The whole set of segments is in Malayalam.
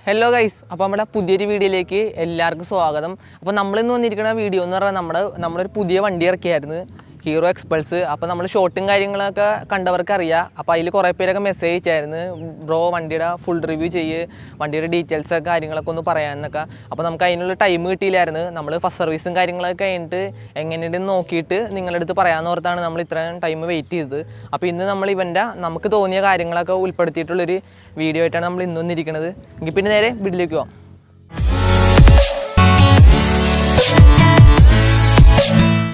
ഹലോ ഗൈസ്, അപ്പോൾ നമ്മുടെ പുതിയൊരു വീഡിയോയിലേക്ക് എല്ലാവർക്കും സ്വാഗതം. അപ്പോൾ നമ്മളിന്ന് വന്നിരിക്കുന്ന വീഡിയോ എന്ന് പറഞ്ഞാൽ നമ്മളൊരു പുതിയ വണ്ടി ഇറക്കിയായിരുന്നു, ഹീറോ എക്സ്പൾസ്. അപ്പോൾ നമ്മൾ ഷോട്ടും കാര്യങ്ങളൊക്കെ കണ്ടവർക്ക് അറിയാം. അപ്പോൾ അതിൽ കുറേ പേരൊക്കെ മെസ്സേജ് അയച്ചായിരുന്നു, ബ്രോ വണ്ടിയുടെ ഫുൾ റിവ്യൂ ചെയ്യ്, വണ്ടിയുടെ ഡീറ്റെയിൽസൊക്കെ കാര്യങ്ങളൊക്കെ ഒന്ന് പറയാമെന്നൊക്കെ. അപ്പോൾ നമുക്ക് അതിനുള്ള ടൈം കിട്ടിയില്ലായിരുന്നു. നമ്മൾ ഫസ്റ്റ് സർവീസും കാര്യങ്ങളൊക്കെ കഴിഞ്ഞിട്ട് എങ്ങനെയുണ്ടെന്ന് നോക്കിയിട്ട് നിങ്ങളുടെ അടുത്ത് പറയാമെന്ന് ഓർത്താണ് നമ്മൾ ഇത്രയും ടൈം വെയിറ്റ് ചെയ്തത്. അപ്പോൾ ഇന്ന് നമ്മൾ ഇവൻ്റെ നമുക്ക് തോന്നിയ കാര്യങ്ങളൊക്കെ ഉൾപ്പെടുത്തിയിട്ടുള്ളൊരു വീഡിയോ ആയിട്ടാണ് നമ്മൾ ഇന്ന് വന്നിരിക്കുന്നത്. എങ്കിൽ പിന്നെ നേരെ വീട്ടിലേക്ക് പോകാം.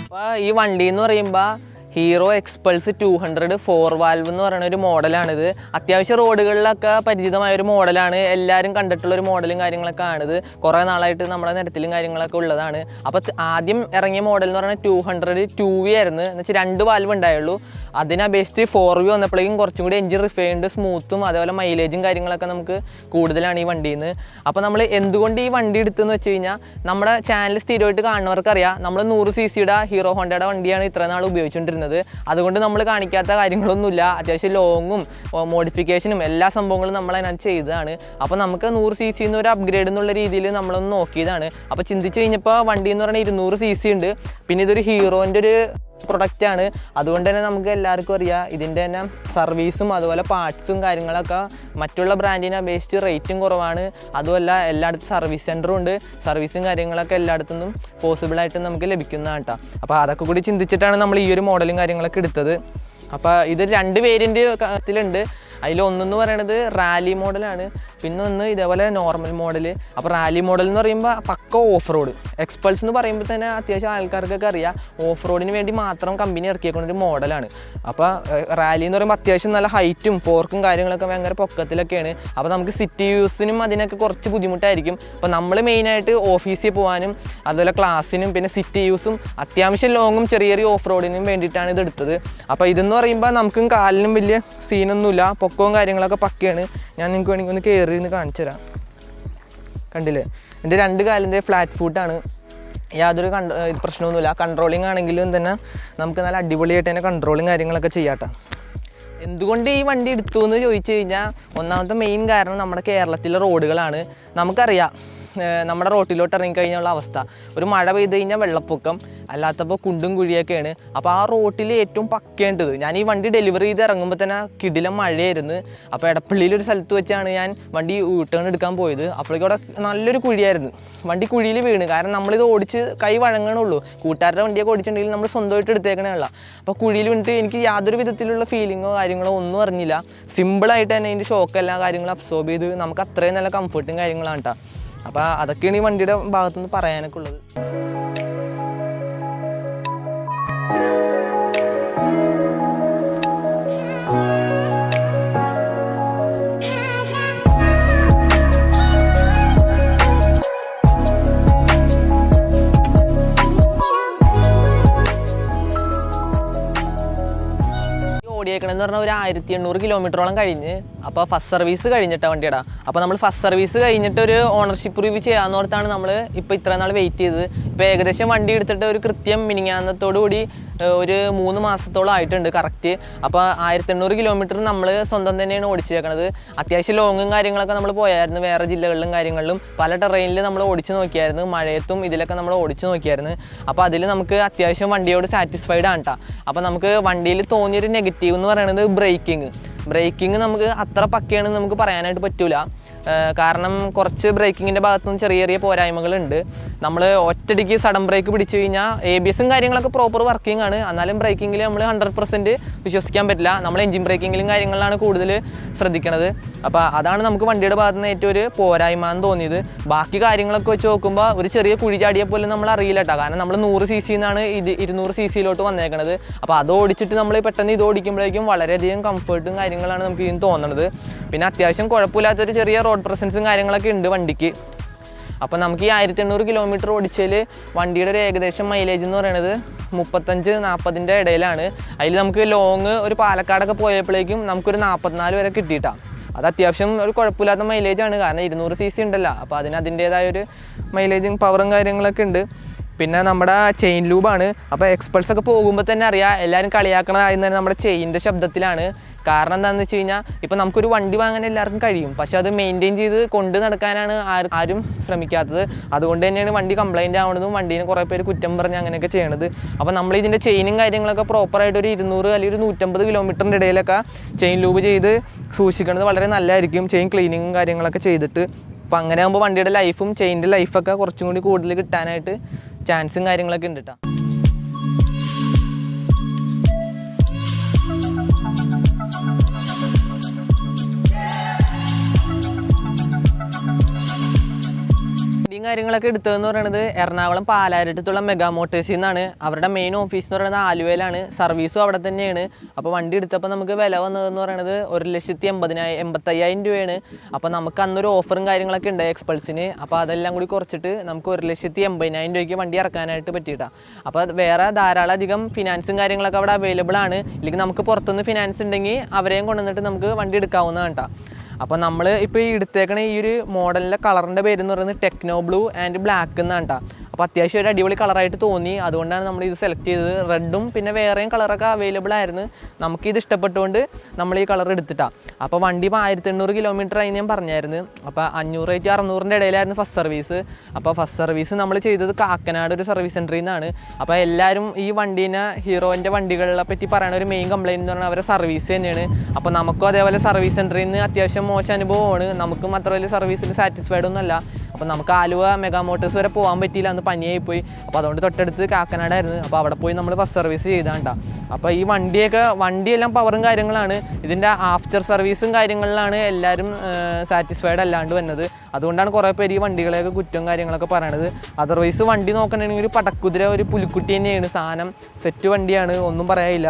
അപ്പോൾ ഈ വണ്ടി എന്ന് പറയുമ്പോൾ ഹീറോ എക്സ്പൾസ് 200 4 വാൽവ് എന്ന് പറയുന്ന ഒരു മോഡലാണിത്. അത്യാവശ്യം റോഡുകളിലൊക്കെ പരിചിതമായ ഒരു മോഡലാണ്, എല്ലാവരും കണ്ടിട്ടുള്ളൊരു മോഡലും കാര്യങ്ങളൊക്കെ ആണിത്. കുറേ നാളായിട്ട് നമ്മുടെ നിരത്തിലും കാര്യങ്ങളൊക്കെ ഉള്ളതാണ്. അപ്പോൾ ആദ്യം ഇറങ്ങിയ മോഡൽ എന്ന് പറയുന്നത് 200 2V ആയിരുന്നു, എന്ന് വെച്ചാൽ 2 വാൽവ് ഉണ്ടായുള്ളൂ. അതിനപേക്ഷിച്ച് 4V വന്നപ്പോഴേക്കും കുറച്ചും കൂടി എഞ്ചിൻ റിഫൈൻഡ് സ്മൂത്തും അതേപോലെ മൈലേജും കാര്യങ്ങളൊക്കെ നമുക്ക് കൂടുതലാണ് ഈ വണ്ടിയിൽ നിന്ന്. അപ്പോൾ നമ്മൾ എന്തുകൊണ്ട് ഈ വണ്ടി എടുത്തെന്ന് വെച്ച് കഴിഞ്ഞാൽ, നമ്മുടെ ചാനൽ സ്ഥിരമായിട്ട് കാണുന്നവർക്കറിയാം, നമ്മൾ 100cc ഹീറോ ഹോണ്ടയുടെ വണ്ടിയാണ് ഇത്ര നാൾ ഉപയോഗിച്ചുകൊണ്ടിരുന്നത്. അതുകൊണ്ട് നമ്മൾ കാണിക്കാത്ത കാര്യങ്ങളൊന്നുമില്ല. അത്യാവശ്യം ലോങ്ങും മോഡിഫിക്കേഷനും എല്ലാ സംഭവങ്ങളും നമ്മൾ അതിനകത്ത് ചെയ്തതാണ്. അപ്പോൾ നമുക്ക് 100cc ഒരു അപ്ഗ്രേഡ് എന്നുള്ള രീതിയിൽ നമ്മളൊന്ന് നോക്കിയതാണ്. അപ്പോൾ ചിന്തിച്ച് കഴിഞ്ഞപ്പോൾ വണ്ടി എന്ന് പറഞ്ഞാൽ 200cc ഉണ്ട്, പിന്നെ ഇതൊരു ഹീറോൻ്റെ ഒരു പ്രൊഡക്റ്റാണ്. അതുകൊണ്ട് തന്നെ നമുക്ക് എല്ലാവർക്കും അറിയാം ഇതിൻ്റെ തന്നെ സർവീസും അതുപോലെ പാർട്സും കാര്യങ്ങളൊക്കെ മറ്റുള്ള ബ്രാൻഡിനെ അപേക്ഷിച്ച് റേറ്റും കുറവാണ്. അതുമല്ല എല്ലായിടത്തും സർവീസ് സെൻ്ററും ഉണ്ട്, സർവീസും കാര്യങ്ങളൊക്കെ എല്ലായിടത്തുനിന്നും പോസിബിളായിട്ട് നമുക്ക് ലഭിക്കുന്നതാണ് കേട്ടോ. അപ്പോൾ അതൊക്കെ കൂടി ചിന്തിച്ചിട്ടാണ് നമ്മൾ ഈ ഒരു മോഡലും കാര്യങ്ങളൊക്കെ എടുത്തത്. അപ്പോൾ ഇത് 2 വേരിയൻ്റ് ത്തിലുണ്ട്. അതിലൊന്നെന്ന് പറയണത് റാലി മോഡലാണ്, പിന്നെ ഒന്ന് ഇതേപോലെ നോർമൽ മോഡൽ. അപ്പോൾ റാലി മോഡൽ എന്ന് പറയുമ്പോൾ പക്ക ഓഫ് റോഡ്. എക്സ്പൾസ് എന്ന് പറയുമ്പോൾ തന്നെ അത്യാവശ്യം ആൾക്കാർക്കൊക്കെ അറിയാം, ഓഫ് റോഡിന് വേണ്ടി മാത്രം കമ്പനി ഇറക്കിയേക്കുന്നൊരു മോഡലാണ്. അപ്പോൾ റാലി എന്ന് പറയുമ്പോൾ അത്യാവശ്യം നല്ല ഹൈറ്റും ഫോർക്കും കാര്യങ്ങളൊക്കെ ഭയങ്കര പൊക്കത്തിലൊക്കെയാണ്. അപ്പോൾ നമുക്ക് സിറ്റി യൂസിനും അതിനൊക്കെ കുറച്ച് ബുദ്ധിമുട്ടായിരിക്കും. അപ്പോൾ നമ്മൾ മെയിനായിട്ട് ഓഫീസിൽ പോകാനും അതുപോലെ ക്ലാസ്സിനും പിന്നെ സിറ്റി യൂസും അത്യാവശ്യം ലോങ്ങും ചെറിയ ചെറിയ ഓഫ് റോഡിനും വേണ്ടിയിട്ടാണ് ഇത് എടുത്തത്. അപ്പോൾ ഇതെന്ന് പറയുമ്പോൾ നമുക്കും കാലിനും വലിയ സീനൊന്നുമില്ല, പൊക്കവും കാര്യങ്ങളൊക്കെ പക്കയാണ്. ഞാൻ നിങ്ങൾക്ക് വേണമെങ്കിൽ ഒന്ന് കയറി നിന്ന് കാണിച്ചു തരാം. കണ്ടില്ലേ, എൻ്റെ 2 കാലിൻ്റെ ഫ്ലാറ്റ് ഫൂട്ടാണ്, യാതൊരു പ്രശ്നമൊന്നുമില്ല. കൺട്രോളിങ് ആണെങ്കിലും തന്നെ നമുക്ക് നല്ല അടിപൊളിയായിട്ട് തന്നെ കൺട്രോളിങ് കാര്യങ്ങളൊക്കെ ചെയ്യാട്ടോ. എന്തുകൊണ്ട് ഈ വണ്ടി എടുത്തു എന്ന് ചോദിച്ചു കഴിഞ്ഞാൽ, ഒന്നാമത്തെ മെയിൻ കാരണം നമ്മുടെ കേരളത്തിലെ റോഡുകളാണ്. നമുക്കറിയാം നമ്മുടെ റോട്ടിലോട്ട് ഇറങ്ങിക്കഴിഞ്ഞുള്ള അവസ്ഥ, ഒരു മഴ പെയ്ത് കഴിഞ്ഞാൽ വെള്ളപ്പൊക്കം, അല്ലാത്തപ്പോൾ കുണ്ടും കുഴിയൊക്കെയാണ്. അപ്പോൾ ആ റോട്ടിൽ ഏറ്റവും പക്കേണ്ടത്, ഞാൻ ഈ വണ്ടി ഡെലിവറി ചെയ്ത് ഇറങ്ങുമ്പോൾ തന്നെ കിടിലം മഴയായിരുന്നു. അപ്പോൾ എടപ്പള്ളിയിലൊരു സ്ഥലത്ത് വെച്ചാണ് ഞാൻ വണ്ടി യൂട്ടേൺ എടുക്കാൻ പോയത്. അപ്പോഴേക്കും അവിടെ നല്ലൊരു കുഴിയായിരുന്നു, വണ്ടി കുഴിയിൽ വീണ്. കാരണം നമ്മളിത് ഓടിച്ച് കൈ വഴങ്ങണുള്ളൂ, കൂട്ടുകാരുടെ വണ്ടിയൊക്കെ ഓടിച്ചിട്ടുണ്ടെങ്കിൽ നമ്മൾ സ്വന്തമായിട്ട് എടുത്തേക്കണേയുള്ള. അപ്പോൾ കുഴിയിൽ വീണിട്ട് എനിക്ക് യാതൊരു വിധത്തിലുള്ള ഫീലിങ്ങോ കാര്യങ്ങളോ ഒന്നും അറിഞ്ഞില്ല. സിമ്പിളായിട്ട് തന്നെ അതിൻ്റെ ഷോക്ക് എല്ലാ കാര്യങ്ങളും അബ്സോർബ് ചെയ്ത് നമുക്ക് അത്രയും നല്ല കംഫർട്ടും കാര്യങ്ങളാണ് കേട്ടോ. അപ്പോൾ അതൊക്കെയാണ് ഈ വണ്ടിയുടെ ഭാഗത്തുനിന്ന് പറയാനൊക്കെ ഉള്ളത്. ഓടിയേക്കണമെന്ന് പറഞ്ഞാൽ ഒരു 1800 കിലോമീറ്ററോളം കഴിഞ്ഞ്. അപ്പോൾ ഫസ്റ്റ് സർവീസ് കഴിഞ്ഞിട്ടാണ് വണ്ടിയുടെ. അപ്പോൾ നമ്മൾ ഫസ്റ്റ് സർവീസ് കഴിഞ്ഞിട്ട് ഒരു ഓണർഷിപ്പ് റിവ്യൂ ചെയ്യാമെന്ന് ഓർത്താണ് നമ്മൾ ഇപ്പോൾ ഇത്ര നാൾ വെയിറ്റ് ചെയ്തത്. ഇപ്പോൾ ഏകദേശം വണ്ടി എടുത്തിട്ട് ഒരു കൃത്യം മിനിങ്ങാന്നത്തോടു കൂടി ഒരു 3 മാസത്തോളം ആയിട്ടുണ്ട് കറക്റ്റ്. അപ്പോൾ 1800 കിലോമീറ്റർ നമ്മൾ സ്വന്തം തന്നെയാണ് ഓടിച്ചേക്കണത്. അത്യാവശ്യം ലോങ്ങും കാര്യങ്ങളൊക്കെ നമ്മൾ പോയായിരുന്നു, വേറെ ജില്ലകളിലും കാര്യങ്ങളിലും പല ടെറൈനിൽ നമ്മൾ ഓടിച്ച് നോക്കിയായിരുന്നു, മഴയത്തും ഇതിലൊക്കെ നമ്മൾ ഓടിച്ച് നോക്കിയായിരുന്നു. അപ്പോൾ അതിൽ നമുക്ക് അത്യാവശ്യം വണ്ടിയോട് സാറ്റിസ്ഫൈഡ് ആണ് കേട്ടോ. അപ്പോൾ നമുക്ക് വണ്ടിയിൽ തോന്നിയൊരു നെഗറ്റീവ് എന്ന് പറയുന്നത് ബ്രേക്കിംഗ് നമുക്ക് അത്ര പക്കയാണെന്ന് നമുക്ക് പറയാനായിട്ട് പറ്റൂല. കാരണം കുറച്ച് ബ്രേക്കിങ്ങിൻ്റെ ഭാഗത്തുനിന്ന് ചെറിയ ചെറിയ പോരായ്മകളുണ്ട്. നമ്മൾ ഒറ്റയടിക്ക് സഡൻ ബ്രേക്ക് പിടിച്ചു കഴിഞ്ഞാൽ ABSും കാര്യങ്ങളൊക്കെ പ്രോപ്പർ വർക്കിംഗ് ആണ്, എന്നാലും ബ്രേക്കിങ്ങിൽ നമ്മൾ 100% വിശ്വസിക്കാൻ പറ്റില്ല. നമ്മൾ എഞ്ചിൻ ബ്രേക്കിങ്ങിലും കാര്യങ്ങളിലാണ് കൂടുതൽ ശ്രദ്ധിക്കുന്നത്. അപ്പോൾ അതാണ് നമുക്ക് വണ്ടിയുടെ ഭാഗത്ത് നിന്ന് ഏറ്റവും ഒരു പോരായ്മ എന്ന് തോന്നിയത്. ബാക്കി കാര്യങ്ങളൊക്കെ വെച്ച് നോക്കുമ്പോൾ ഒരു ചെറിയ കുഴി ചാടിയെ പോലും നമ്മൾ അറിയില്ല കേട്ടോ. കാരണം നമ്മൾ 100cc എന്നാണ് ഇത് 200cc വന്നേക്കണത്. അപ്പോൾ അത് ഓടിച്ചിട്ട് നമ്മൾ പെട്ടെന്ന് ഇത് ഓടിക്കുമ്പോഴേക്കും വളരെയധികം കംഫർട്ടും കാര്യങ്ങളാണ് നമുക്ക് ഇതിന് തോന്നുന്നത്. പിന്നെ അത്യാവശ്യം കുഴപ്പമില്ലാത്തൊരു ചെറിയ റോഡ് പ്രസൻസും കാര്യങ്ങളൊക്കെ ഉണ്ട് വണ്ടിക്ക്. അപ്പോൾ നമുക്ക് ഈ 1800 കിലോമീറ്റർ ഓടിച്ചതിൽ വണ്ടിയുടെ ഒരു ഏകദേശം മൈലേജ് എന്ന് പറയുന്നത് 35-40 ഇടയിലാണ്. അതിൽ നമുക്ക് ലോങ് ഒരു പാലക്കാടൊക്കെ പോയപ്പോഴേക്കും നമുക്കൊരു 44 വരെ കിട്ടിയിട്ടാണ്. അത് അത്യാവശ്യം ഒരു കുഴപ്പമില്ലാത്ത മൈലേജാണ്, കാരണം 200cc ഉണ്ടല്ലോ. അപ്പോൾ അതിന് അതിൻ്റേതായൊരു മൈലേജും പവറും കാര്യങ്ങളൊക്കെ ഉണ്ട്. പിന്നെ നമ്മുടെ ചെയിൻ ലൂബാണ്. അപ്പോൾ എക്സ്പൾസ് ഒക്കെ പോകുമ്പോൾ തന്നെ അറിയാം, എല്ലാവരും കളിയാക്കണതായി തന്നെ നമ്മുടെ ചെയിൻ്റെ ശബ്ദത്തിലാണ്. കാരണം എന്താണെന്ന് വെച്ച് കഴിഞ്ഞാൽ ഇപ്പോൾ നമുക്കൊരു വണ്ടി വാങ്ങാൻ എല്ലാവർക്കും കഴിയും, പക്ഷേ അത് മെയിൻറ്റെയിൻ ചെയ്ത് കൊണ്ട് നടക്കാനാണ് ആരും ശ്രമിക്കാത്തത്. അതുകൊണ്ട് തന്നെയാണ് വണ്ടി കംപ്ലൈൻറ്റ് ആവുന്നതും വണ്ടീനെ കുറേ പേര് കുറ്റം പറഞ്ഞ് അങ്ങനെയൊക്കെ ചെയ്യണത്. അപ്പോൾ നമ്മൾ ഇതിൻ്റെ ചെയിനും കാര്യങ്ങളൊക്കെ പ്രോപ്പറായിട്ട് ഒരു 200 അല്ലെങ്കിൽ ഒരു 150 കിലോമീറ്ററിൻ്റെ ഇടയിലൊക്കെ ചെയിൻ ലൂബ് ചെയ്ത് സൂക്ഷിക്കുന്നത് വളരെ നല്ലതായിരിക്കും, ചെയിൻ ക്ലീനിങ്ങും കാര്യങ്ങളൊക്കെ ചെയ്തിട്ട്. അപ്പോൾ അങ്ങനെ ആകുമ്പോൾ വണ്ടിയുടെ ലൈഫും ചെയിൻ്റെ ലൈഫൊക്കെ കുറച്ചും കൂടി കൂടുതൽ കിട്ടാനായിട്ട് ചാൻസും കാര്യങ്ങളൊക്കെ ഉണ്ട് കേട്ടോ. കാര്യങ്ങളൊക്കെ എടുത്തതെന്ന് പറയുന്നത് എറണാകുളം പാലാരിട്ടത്തുള്ള മെഗാ മോട്ടേഴ്സിൽ നിന്നാണ്. അവരുടെ മെയിൻ ഓഫീസ് എന്ന് പറയുന്നത് ആലുവയിലാണ്, സർവീസും അവിടെ തന്നെയാണ്. അപ്പോൾ വണ്ടി എടുത്തപ്പോൾ നമുക്ക് വില വന്നതെന്ന് പറയുന്നത് 1,85,000 രൂപയാണ്. അപ്പോൾ നമുക്ക് അന്നൊരു ഓഫറും കാര്യങ്ങളൊക്കെ ഉണ്ട് എക്സ്പൾസിന്. അപ്പോൾ അതെല്ലാം കൂടി കുറച്ചിട്ട് നമുക്ക് 1,80,000 രൂപയ്ക്ക് വണ്ടി ഇറക്കാനായിട്ട് പറ്റിയിട്ടാണ്. അപ്പോൾ വേറെ ധാരാളം അധികം ഫിനാൻസും കാര്യങ്ങളൊക്കെ അവിടെ അവൈലബിൾ ആണ്. ഇല്ലെങ്കിൽ നമുക്ക് പുറത്തുനിന്ന് ഫിനാൻസ് ഉണ്ടെങ്കിൽ അവരെയും കൊണ്ടുവന്നിട്ട് നമുക്ക് വണ്ടി എടുക്കാവുന്നതാണ് കേട്ടോ. അപ്പോൾ നമ്മൾ ഇപ്പോൾ ഈ എടുത്തേക്കണ ഈ ഒരു മോഡലിൻ്റെ കളറിൻ്റെ പേരെന്ന് പറയുന്നത് ടെക്നോ ബ്ലൂ ആൻഡ് ബ്ലാക്ക് എന്നാണ് കേട്ടോ. അപ്പോൾ അത്യാവശ്യം ഒരു അടിപൊളി കളറായിട്ട് തോന്നി, അതുകൊണ്ടാണ് നമ്മൾ ഇത് സെലക്ട് ചെയ്തത്. റെഡും പിന്നെ വേറെയും കളറൊക്കെ അവൈലബിൾ ആയിരുന്നു, നമുക്കിത് ഇഷ്ടപ്പെട്ടുകൊണ്ട് നമ്മൾ ഈ കളർ എടുത്തിട്ടാണ്. അപ്പോൾ വണ്ടി ഇപ്പോൾ 1800 കിലോമീറ്റർ ആയി ഞാൻ പറഞ്ഞായിരുന്നു. അപ്പോൾ 500-600 ഇടയിലായിരുന്നു ഫസ്റ്റ് സർവീസ്. അപ്പോൾ ഫസ്റ്റ് സർവീസ് നമ്മൾ ചെയ്തത് കാക്കനാട് ഒരു സർവീസ് സെൻറ്ററിൽ നിന്നാണ്. അപ്പോൾ എല്ലാവരും ഈ വണ്ടീനെ ഹീറോൻ്റെ വണ്ടികളെ പറ്റി പറയുന്ന ഒരു മെയിൻ കംപ്ലയിൻറ്റ് എന്ന് പറഞ്ഞാൽ അവരുടെ സർവീസ് തന്നെയാണ്. അപ്പോൾ നമുക്കും അതേപോലെ സർവീസ് സെൻറ്ററിൽ നിന്ന് അത്യാവശ്യം മോശം അനുഭവമാണ്, നമുക്കും അത്ര വലിയ സർവീസിൽ സാറ്റിസ്ഫൈഡ് ഒന്നുമല്ല. അപ്പോൾ നമുക്ക് ആലുവ മെഗാ മോട്ടേഴ്സ് വരെ പോകാൻ പറ്റിയില്ല, അന്ന് പനിയായി പോയി. അപ്പോൾ അതുകൊണ്ട് തൊട്ടടുത്ത് കാക്കനാടായിരുന്നു. അപ്പോൾ അവിടെ പോയി നമ്മൾ ഫസ്റ്റ് സർവീസ് ചെയ്താണ്ടാ. അപ്പോൾ ഈ വണ്ടിയെല്ലാം പവറും കാര്യങ്ങളാണ്. ഇതിൻ്റെ ആഫ്റ്റർ സർവീസും കാര്യങ്ങളിലാണ് എല്ലാവരും സാറ്റിസ്ഫൈഡ് അല്ലാണ്ട് വന്നത്. അതുകൊണ്ടാണ് കുറേ പേര് ഈ വണ്ടികളെയൊക്കെ കുറ്റവും കാര്യങ്ങളൊക്കെ പറയണത്. അതർവൈസ് വണ്ടി നോക്കണമെങ്കിൽ ഒരു പടക്കുതിര, ഒരു പുലിക്കുട്ടി തന്നെയാണ് സാധനം. സെറ്റ് വണ്ടിയാണ്, ഒന്നും പറയാനില്ല.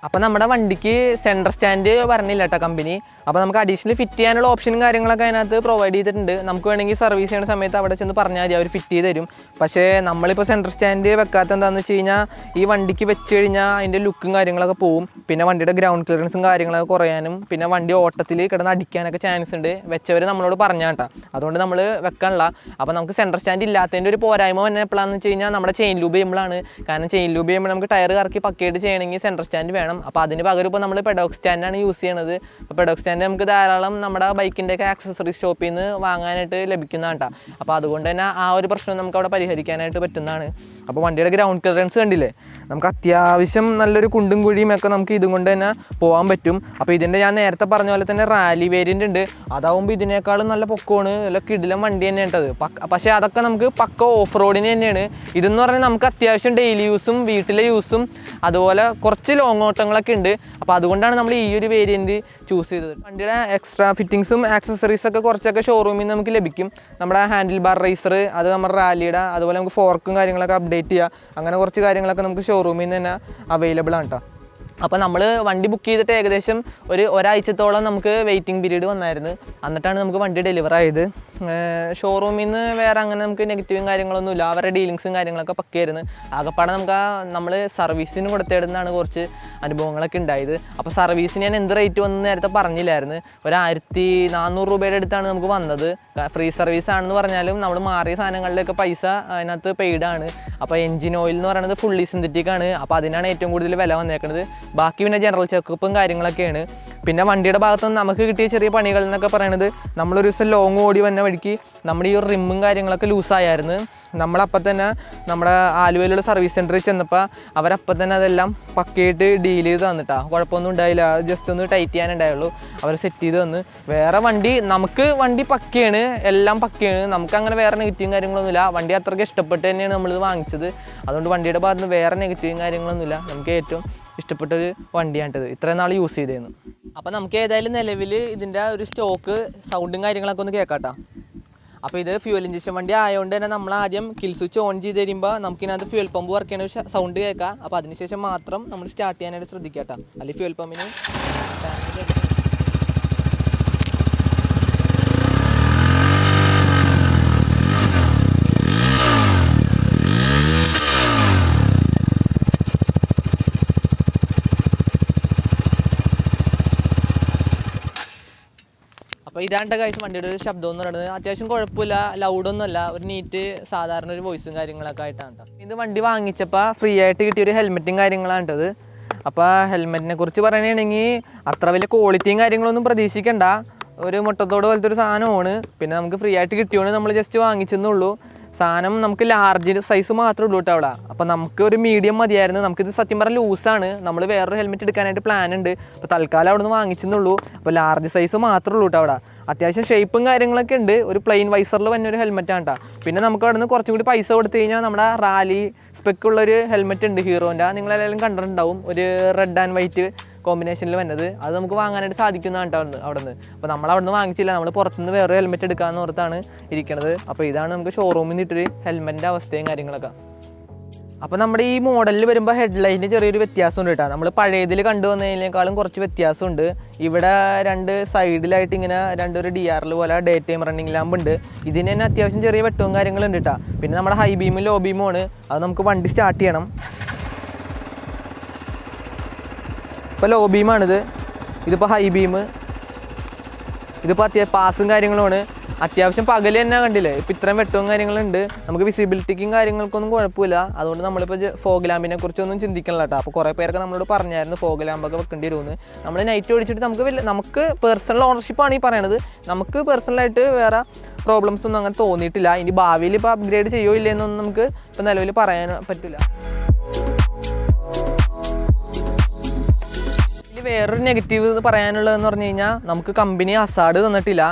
അപ്പോൾ നമ്മുടെ വണ്ടിക്ക് സെൻട്രൽ സ്റ്റാൻഡ് പറഞ്ഞില്ല കേട്ടോ കമ്പനി. അപ്പോൾ നമുക്ക് അഡീഷണൽ ഫിറ്റ് ചെയ്യാനുള്ള ഓപ്ഷനും കാര്യങ്ങളൊക്കെ അതിനകത്ത് പ്രൊവൈഡ് ചെയ്തിട്ടുണ്ട്. നമുക്ക് വേണമെങ്കിൽ സർവീസ് ചെയ്യുന്ന സമയത്ത് അവിടെ ചെന്ന് പറഞ്ഞാൽ മതി, അവർ ഫിറ്റ് ചെയ്ത് തരും. പക്ഷേ നമ്മളിപ്പോൾ സെൻട്രൽ സ്റ്റാൻഡ് വെക്കാത്ത എന്താണെന്ന് വെച്ച് കഴിഞ്ഞാൽ ഈ വണ്ടിക്ക് വെച്ച് കഴിഞ്ഞാൽ അതിൻ്റെ ലുക്കും കാര്യങ്ങളൊക്കെ പോവും. പിന്നെ വണ്ടിയുടെ ഗ്രൗണ്ട് ക്ലിയറൻസും കാര്യങ്ങളൊക്കെ കുറയാനും പിന്നെ വണ്ടി ഓട്ടത്തിൽ കിടന്ന് അടിക്കാനൊക്കെ ചാൻസ് ഉണ്ട്. വെച്ചവർ നമ്മളോട് പറഞ്ഞാൽ കേട്ടോ, അതുകൊണ്ട് നമ്മൾ വെക്കാനുള്ള. അപ്പോൾ നമുക്ക് സെൻട്രൽ സ്റ്റാൻഡ് ഇല്ലാത്തതിൻ്റെ ഒരു പോരായ്മ തന്നെ എപ്പോഴാണെന്ന് വെച്ച് കഴിഞ്ഞാൽ നമ്മുടെ ചെയിൻ ലൂബ് ചെയ്യുമ്പോഴാണ്. കാരണം ചെയിൻ ലൂബ് ചെയ്യുമ്പോൾ നമുക്ക് ടയർ കറക്കി പക്കയായിട്ട് ചെയ്യണമെങ്കിൽ സെൻട്രൽ സ്റ്റാൻഡ് വേണം. അപ്പോൾ അതിന് പകരം ഇപ്പോൾ നമ്മൾ പെഡോക്ക് സ്റ്റാൻഡാണ് യൂസ് ചെയ്യണത്. അപ്പോൾ പെഡോക്ക് സ്റ്റാൻഡ് നമുക്ക് ധാരാളം നമ്മുടെ ബൈക്കിൻ്റെയൊക്കെ ആക്സസറീസ് ഷോപ്പിൽ നിന്ന് വാങ്ങാനായിട്ട് ലഭിക്കുന്നതാണ് കേട്ടോ. അപ്പോൾ അതുകൊണ്ട് തന്നെ ആ ഒരു പ്രശ്നം നമുക്ക് അവിടെ പരിഹരിക്കാനായിട്ട് പറ്റുന്നതാണ്. അപ്പോൾ വണ്ടിയുടെ ഗ്രൗണ്ട് ക്ലിയറൻസ് കണ്ടില്ലേ, നമുക്ക് അത്യാവശ്യം നല്ലൊരു കുണ്ടും കുഴിയും ഒക്കെ നമുക്ക് ഇതും കൊണ്ട് തന്നെ പോകാൻ പറ്റും. അപ്പോൾ ഇതിൻ്റെ ഞാൻ നേരത്തെ പറഞ്ഞ പോലെ തന്നെ റാലി വേരിയൻ്റ് ഉണ്ട്. അതാവുമ്പോൾ ഇതിനേക്കാളും നല്ല പൊക്കമാണ്, നല്ല കിടിലം വണ്ടി തന്നെ ഉണ്ടത്. പക്ഷേ അതൊക്കെ നമുക്ക് പക്ക ഓഫ് റോഡിന് തന്നെയാണ്. ഇതെന്ന് പറഞ്ഞാൽ നമുക്ക് അത്യാവശ്യം ഡെയിലി യൂസും വീട്ടിലെ യൂസും അതുപോലെ കുറച്ച് ലോങ് ഓട്ടങ്ങളൊക്കെ ഉണ്ട്. അപ്പോൾ അതുകൊണ്ടാണ് നമ്മൾ ഈ ഒരു വേരിയൻറ്റ് ചൂസ് ചെയ്തത്. വണ്ടിയുടെ എക്സ്ട്രാ ഫിറ്റിങ്സും ആക്സസറീസൊക്കെ കുറച്ചൊക്കെ ഷോറൂമിൽ നിന്ന് നമുക്ക് ലഭിക്കും. നമ്മുടെ ഹാൻഡിൽ ബാർ റൈസർ, അത് നമ്മുടെ റാലിയുടെ, അതുപോലെ നമുക്ക് ഫോർക്കും കാര്യങ്ങളൊക്കെ അപ്ഡേറ്റ് ചെയ്യുക, അങ്ങനെ കുറച്ച് കാര്യങ്ങളൊക്കെ നമുക്ക് ഷോറൂമിൽ നിന്ന് തന്നെ അവൈലബിൾ ആണ് കേട്ടോ. അപ്പോൾ നമ്മൾ വണ്ടി ബുക്ക് ചെയ്തിട്ട് ഏകദേശം ഒരാഴ്ചത്തോളം നമുക്ക് വെയിറ്റിംഗ് പീരീഡ് വന്നായിരുന്നു. എന്നിട്ടാണ് നമുക്ക് വണ്ടി ഡെലിവർ ആയത്. ഷോറൂമിൽ നിന്ന് വേറെ അങ്ങനെ നമുക്ക് നെഗറ്റീവും കാര്യങ്ങളൊന്നുമില്ല, അവരുടെ ഡീലിങ്സും കാര്യങ്ങളൊക്കെ പക്കയായിരുന്നു. ആകെപ്പാടെ നമുക്ക് നമ്മൾ സർവീസിന് കൊടുത്തിടുന്നതാണ് കുറച്ച് അനുഭവങ്ങളൊക്കെ ഉണ്ടായത്. അപ്പോൾ സർവീസിന് ഞാൻ എന്ത് റേറ്റ് വന്നു നേരത്തെ പറഞ്ഞില്ലായിരുന്നു. 1,400 രൂപയുടെ അടുത്താണ് നമുക്ക് വന്നത്. ഫ്രീ സർവീസ് ആണെന്ന് പറഞ്ഞാലും നമ്മൾ മാറിയ സാധനങ്ങളിലൊക്കെ പൈസ അതിനകത്ത് പെയ്ഡാണ്. അപ്പോൾ എൻജിൻ ഓയിൽ എന്ന് പറയുന്നത് ഫുള്ളി സിന്തറ്റിക് ആണ്. അപ്പോൾ അതിനാണ് ഏറ്റവും കൂടുതൽ വില വന്നേക്കുന്നത്. ബാക്കി പിന്നെ ജനറൽ ചെക്കപ്പും കാര്യങ്ങളൊക്കെയാണ്. പിന്നെ വണ്ടിയുടെ ഭാഗത്ത് നിന്ന് നമുക്ക് കിട്ടിയ ചെറിയ പണികൾ എന്നൊക്കെ പറയുന്നത്, നമ്മളൊരു ദിവസം ലോങ് ഓടി വന്ന വഴിക്ക് നമ്മുടെ ഈ റിമ്മും കാര്യങ്ങളൊക്കെ ലൂസായിരുന്നു. നമ്മളപ്പം തന്നെ നമ്മുടെ ആലുവയിലുള്ള സർവീസ് സെൻറ്ററിൽ ചെന്നപ്പോൾ അവരപ്പം തന്നെ അതെല്ലാം പക്കയായിട്ട് ഡീൽ ചെയ്ത് തന്നിട്ടാണ്. കുഴപ്പമൊന്നും ഉണ്ടായില്ല, ജസ്റ്റ് ഒന്ന് ടൈറ്റ് ചെയ്യാനുണ്ടായുള്ളൂ. അവർ സെറ്റ് ചെയ്ത് തന്ന്. വേറെ നമുക്ക് വണ്ടി പക്കയാണ്, എല്ലാം പക്കയാണ്. നമുക്ക് അങ്ങനെ വേറെ നെഗറ്റീവും കാര്യങ്ങളൊന്നുമില്ല. വണ്ടി അത്രയ്ക്ക് ഇഷ്ടപ്പെട്ട് തന്നെയാണ് നമ്മളിത് വാങ്ങിച്ചത്. അതുകൊണ്ട് വണ്ടിയുടെ ഭാഗത്ത് നിന്ന് വേറെ നെഗറ്റീവും കാര്യങ്ങളൊന്നുമില്ല. നമുക്ക് ഏറ്റവും ഇഷ്ടപ്പെട്ടൊരു വണ്ടിയാണിത്, ഇത്രയും നാൾ യൂസ് ചെയ്തേന്ന്. അപ്പോൾ നമുക്ക് ഏതായാലും നിലവിൽ ഇതിൻ്റെ ഒരു സ്റ്റോക്ക് സൗണ്ടും കാര്യങ്ങളൊക്കെ ഒന്ന് കേൾക്കാട്ടോ. അപ്പോൾ ഇത് ഫ്യൂൽ ഇഞ്ചക്ഷൻ വണ്ടി ആയതുകൊണ്ട് തന്നെ നമ്മൾ ആദ്യം കിൽ സ്വിച്ച് ഓൺ ചെയ്ത് കഴിയുമ്പോൾ നമുക്കിനകത്ത് ഫ്യൂൽ പമ്പ് വർക്ക് ചെയ്യുന്ന ഒരു സൗണ്ട് കേൾക്കാം. അപ്പോൾ അതിനുശേഷം മാത്രം നമ്മൾ സ്റ്റാർട്ട് ചെയ്യാനായിട്ട് ശ്രദ്ധിക്കാം. അല്ലെങ്കിൽ ഫ്യൂൽ പമ്പിന് അപ്പോൾ ഇതാണ്ട കാഴ്ച വണ്ടിയുടെ ഒരു ശബ്ദം എന്ന് പറയുന്നത് അത്യാവശ്യം കുഴപ്പമില്ല, ലൗഡൊന്നുമല്ല, ഒരു നീറ്റ് സാധാരണ ഒരു വോയിസും കാര്യങ്ങളൊക്കെ ആയിട്ടാണ്. ഇത് വണ്ടി വാങ്ങിച്ചപ്പോൾ ഫ്രീ ആയിട്ട് കിട്ടിയ ഒരു ഹെൽമെറ്റും കാര്യങ്ങളാണ് കേട്ടത്. അപ്പോൾ ഹെൽമെറ്റിനെ കുറിച്ച് പറയുകയാണെങ്കിൽ അത്ര വലിയ ക്വാളിറ്റിയും കാര്യങ്ങളൊന്നും പ്രതീക്ഷിക്കണ്ട, ഒരു മുട്ടത്തോട് പോലത്തെ ഒരു സാധനമാണ്. പിന്നെ നമുക്ക് ഫ്രീ ആയിട്ട് കിട്ടിയോണ്ട് നമ്മൾ ജസ്റ്റ് വാങ്ങിച്ചെന്നുള്ളൂ. സാധനം നമുക്ക് ലാർജ് സൈസ് മാത്രമേ ഉള്ളൂ കേട്ടോ അവിടെ. അപ്പോൾ നമുക്ക് ഒരു മീഡിയം മതിയായിരുന്നു. നമുക്കിത് സത്യം പറഞ്ഞാൽ ലൂസാണ്. നമ്മൾ വേറൊരു ഹെൽമെറ്റ് എടുക്കാനായിട്ട് പ്ലാൻ ഉണ്ട്. അപ്പോൾ തൽക്കാലം അവിടെ നിന്ന് വാങ്ങിച്ചെന്നുള്ളൂ. അപ്പോൾ ലാർജ് സൈസ് മാത്രമേ ഉള്ളൂ കേട്ടോ അവിടെ. അത്യാവശ്യം ഷേപ്പും കാര്യങ്ങളൊക്കെ ഉണ്ട്. ഒരു പ്ലെയിൻ വൈസറിൽ വന്ന ഒരു ഹെൽമെറ്റാണ് കേട്ടോ. പിന്നെ നമുക്ക് അവിടെ നിന്ന് കുറച്ചും കൂടി പൈസ കൊടുത്തു കഴിഞ്ഞാൽ നമ്മുടെ റാലി സ്പെക്കുള്ളൊരു ഹെൽമെറ്റ് ഉണ്ട് ഹീറോൻ്റെ, നിങ്ങളെല്ലാവരും കണ്ടിട്ടുണ്ടാവും, ഒരു റെഡ് ആൻഡ് വൈറ്റ് കോമ്പിനേഷനിൽ വന്നത്. അത് നമുക്ക് വാങ്ങാനായിട്ട് സാധിക്കുന്നതാണ് കേട്ടോ അവിടെ നിന്ന്. അപ്പോൾ നമ്മൾ അവിടെ നിന്ന് വാങ്ങിച്ചില്ല, നമ്മൾ പുറത്തുനിന്ന് വേറെ ഹെൽമെറ്റ് എടുക്കാമെന്ന് ഓർത്താണ് ഇരിക്കുന്നത്. അപ്പോൾ ഇതാണ് നമുക്ക് ഷോറൂമിൽ നിന്ന് ഇട്ടൊരു ഹെൽമെറ്റിൻ്റെ അവസ്ഥയും കാര്യങ്ങളൊക്കെ. അപ്പോൾ നമ്മുടെ ഈ മോഡലിൽ വരുമ്പോൾ ഹെഡ്ലൈറ്റിന് ചെറിയൊരു വ്യത്യാസമുണ്ട് കേട്ടോ. നമ്മൾ പഴയതിൽ കണ്ടുവന്നതിനേക്കാളും കുറച്ച് വ്യത്യാസമുണ്ട്. ഇവിടെ രണ്ട് സൈഡിലായിട്ട് ഇങ്ങനെ രണ്ടൊരു DRL പോലെ ഡേ ടൈം റണ്ണിങ് ലാമ്പ് ഉണ്ട്. ഇതിന് തന്നെ അത്യാവശ്യം ചെറിയ വെട്ടവും കാര്യങ്ങളുണ്ട് കേട്ടോ. പിന്നെ നമ്മുടെ ഹൈ ബീമും ലോ ബീമുമാണ്. അത് നമുക്ക് വണ്ടി സ്റ്റാർട്ട് ചെയ്യണം. ഇപ്പോൾ ലോ ബീമാണിത്, ഇതിപ്പോൾ ഹൈ ബീം, ഇതിപ്പോൾ പാസും കാര്യങ്ങളുമാണ്. അത്യാവശ്യം പകൽ തന്നെ കണ്ടില്ലേ, ഇപ്പോൾ ഇത്രയും വെട്ടവും കാര്യങ്ങളുണ്ട്. നമുക്ക് വിസിബിലിറ്റിക്കും കാര്യങ്ങൾക്കൊന്നും കുഴപ്പമില്ല. അതുകൊണ്ട് നമ്മളിപ്പോൾ ഫോഗ് ലാമ്പിനെ കുറിച്ചൊന്നും ചിന്തിക്കണില്ല കേട്ടോ. അപ്പോൾ കുറേ പേരൊക്കെ നമ്മളോട് പറഞ്ഞായിരുന്നു ഫോഗ് ലാമ്പൊക്കെ വെക്കേണ്ടി വരുമെന്ന്. നമ്മൾ നൈറ്റ് ഓടിച്ചിട്ട് നമുക്ക് പേഴ്സണൽ ഓണർഷിപ്പാണ് ഈ പറയണത്. നമുക്ക് പേഴ്സണലായിട്ട് വേറെ പ്രോബ്ലംസ് ഒന്നും അങ്ങനെ തോന്നിയിട്ടില്ല. ഇനി ഭാവിയിൽ ഇപ്പോൾ അപ്ഗ്രേഡ് ചെയ്യുമോ ഇല്ലയെന്നൊന്നും നമുക്ക് ഇപ്പോൾ നിലവിൽ പറയാൻ പറ്റില്ല. വേറൊരു നെഗറ്റീവ് പറയാനുള്ളതെന്ന് പറഞ്ഞു കഴിഞ്ഞാൽ നമുക്ക് കമ്പനി ഹസാർഡ് തന്നിട്ടില്ല.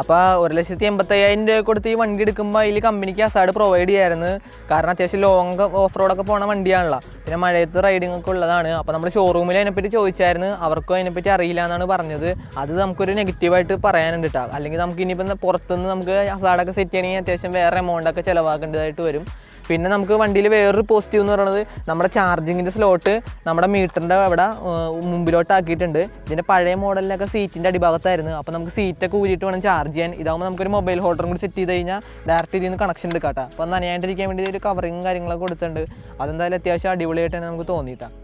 അപ്പോൾ 1,85,000 രൂപ കൊടുത്ത് ഈ വണ്ടി എടുക്കുമ്പോൾ അതിൽ കമ്പനിക്ക് ഹസാർഡ് പ്രൊവൈഡ് ചെയ്യായിരുന്നു. കാരണം അത്യാവശ്യം ലോങ് ഓഫ് റോഡൊക്കെ പോണ വണ്ടിയാണല്ലോ, പിന്നെ മഴയത്ത് റൈഡിങ് ഒക്കെ ഉള്ളതാണ്. അപ്പോൾ നമ്മൾ ഷോറൂമിൽ അതിനെപ്പറ്റി ചോദിച്ചായിരുന്നു, അവർക്കും അതിനെപ്പറ്റി അറിയില്ല എന്നാണ് പറഞ്ഞത്. അത് നമുക്കൊരു നെഗറ്റീവായിട്ട് പറയാനുണ്ട് കേട്ടോ. അല്ലെങ്കിൽ നമുക്ക് ഇനിയിപ്പോൾ പുറത്തുനിന്ന് നമുക്ക് ഹസാർഡൊക്കെ സെറ്റ് ചെയ്യണമെങ്കിൽ അത്യാവശ്യം വേറെ എമൗണ്ടൊക്കെ ചിലവാക്കേണ്ടതായിട്ട് വരും. പിന്നെ നമുക്ക് വണ്ടിയിൽ വേറൊരു പോസിറ്റീവ് എന്ന് പറയുന്നത് നമ്മുടെ ചാർജിങ്ങിൻ്റെ സ്ലോട്ട് നമ്മുടെ മീറ്ററിൻ്റെ അവിടെ മുമ്പിലോട്ട് ആക്കിയിട്ടുണ്ട്. ഇതിൻ്റെ പഴയ മോഡലിലൊക്കെ സീറ്റിൻ്റെ അടിഭാഗത്തായിരുന്നു. അപ്പോൾ നമുക്ക് സീറ്റൊക്കെ ഊരിയിട്ട് വേണം ചാർജ് ചെയ്യാൻ. ഇതാകുമ്പോൾ നമുക്കൊരു മൊബൈൽ ഹോൾഡറും കൂടി സെറ്റ് ചെയ്ത് കഴിഞ്ഞാൽ ഡയറക്റ്റ് ഇതിൽ നിന്ന് കണക്ഷൻ എടുക്കാം കേട്ടോ. അപ്പോൾ നനയാണ്ടിരിക്കാൻ വേണ്ടി ഒരു കവറിങ് കാര്യങ്ങളൊക്കെ കൊടുത്തിട്ടുണ്ട്. അതെന്തായാലും അത്യാവശ്യം അടിപൊളിയായിട്ട് തന്നെ നമുക്ക് തോന്നിയിട്ടാണ്.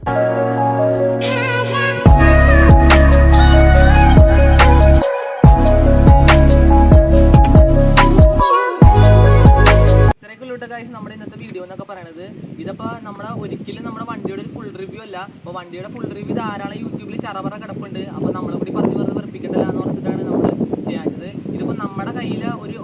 നമ്മുടെ ഇന്നത്തെ വീഡിയോ എന്നൊക്കെ പറയുന്നത് ഇതിപ്പോൾ നമ്മുടെ ഒരിക്കലും നമ്മുടെ വണ്ടിയുടെ ഒരു ഫുൾ റിവ്യൂ അല്ല. അപ്പോൾ വണ്ടിയുടെ ഫുൾ റിവ്യൂ ധാരാളം യൂട്യൂബിൽ ചറപറ കിടപ്പുണ്ട്. അപ്പോൾ നമ്മളെ കൂടി പറഞ്ഞ് വെറുതെ വെറുപ്പിക്കണ്ടല്ല എന്ന് പറഞ്ഞിട്ടാണ് നമ്മൾ ചെയ്യാത്തത്. ഇതിപ്പോൾ നമ്മുടെ കയ്യിൽ ഒരു